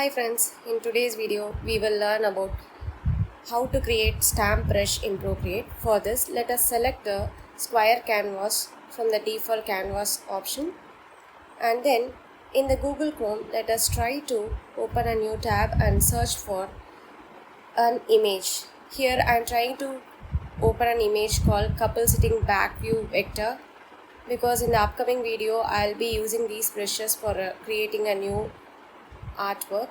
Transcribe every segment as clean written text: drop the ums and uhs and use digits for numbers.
Hi friends, in today's video we will learn about how to create stamp brush in Procreate. For this, let us select the square canvas from the default canvas option, and then in the Google Chrome let us try to open a new tab and search for an image. Here I am trying to open an image called couple sitting back view vector, because in the upcoming video I'll be using these brushes for creating a new artwork.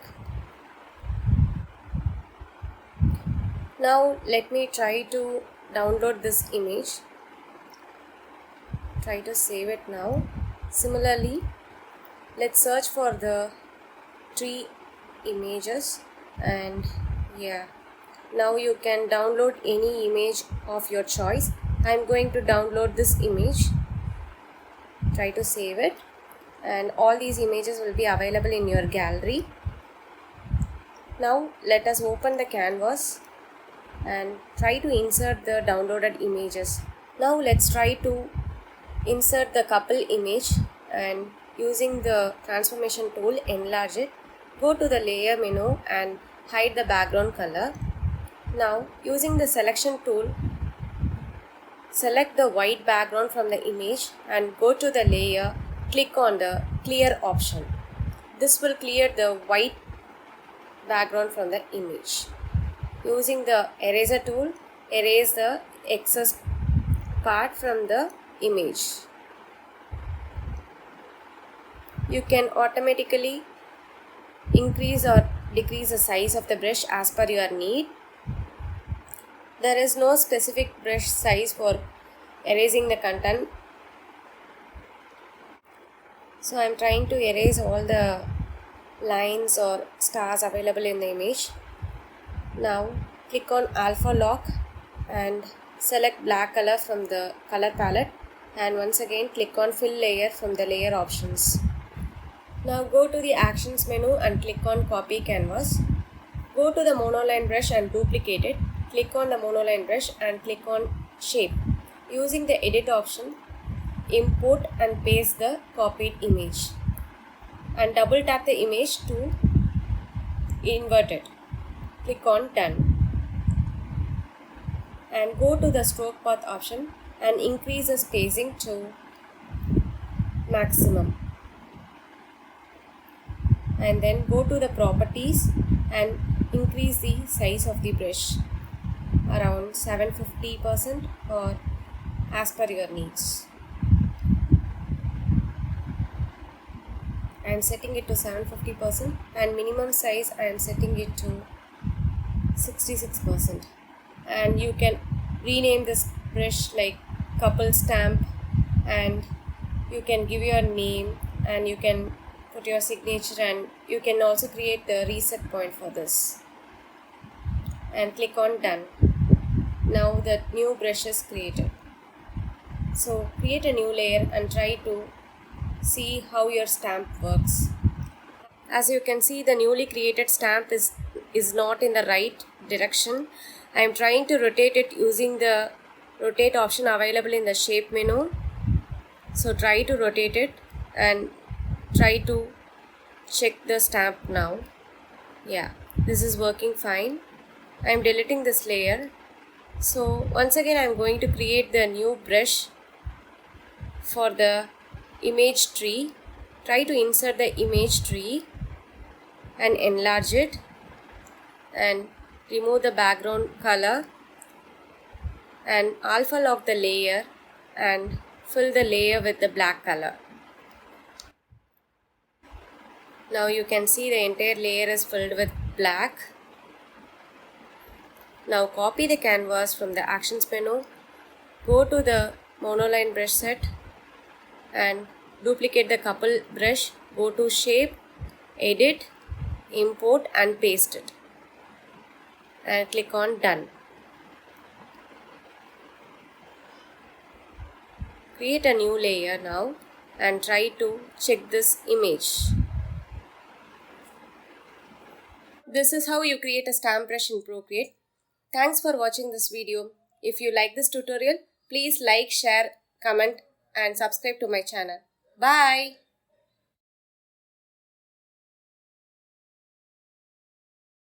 Now let me try to download this image. Try to save it now. Similarly, let's search for the tree images, and now you can download any image of your choice. I'm going to download this image. Try to save it, and all these images will be available in your gallery. Now let us open the canvas and try to insert the downloaded images. Now let's try to insert the couple image, and using the transformation tool enlarge it. Go to the layer menu and hide the background color. Now using the selection tool, select the white background from the image and go to the layer, click on the clear option. This will clear the white background from the image. Using the eraser tool, erase the excess part from the image. You can automatically increase or decrease the size of the brush as per your need. There is no specific brush size for erasing the content. So I am trying to erase all the lines or stars available in the image. Now click on alpha lock and select black color from the color palette, and once again click on fill layer from the layer options. Now go to the actions menu and click on copy canvas. Go to the monoline brush and duplicate it. Click on the monoline brush and click on shape. Using the edit option, import and paste the copied image, and double tap the image to invert it. Click on done, and go to the stroke path option and increase the spacing to maximum, and then go to the properties and increase the size of the brush around 750% or as per your needs. I am setting it to 750%, and minimum size I am setting it to 66%, and you can rename this brush like couple stamp, and you can give your name and you can put your signature, and you can also create the reset point for this, and click on done. Now the new brush is created. So create a new layer and try to see how your stamp works. As you can see, the newly created stamp is not in the right direction. I am trying to rotate it using the rotate option available in the shape menu. So try to rotate it and try to check the stamp now. This is working fine. I am deleting this layer. So once again I am going to create the new brush for the image tree. Try to insert the image tree and enlarge it, and remove the background color, and alpha lock the layer and fill the layer with the black color. Now you can see the entire layer is filled with black. Now copy the canvas from the actions menu, go to the monoline brush set and duplicate the couple brush, go to shape, edit, import and paste it, and click on done. Create a new layer now and try to check this image. This is how you create a stamp brush in Procreate. Thanks for watching this video. If you like this tutorial, please like, share, comment and subscribe to my channel. Bye!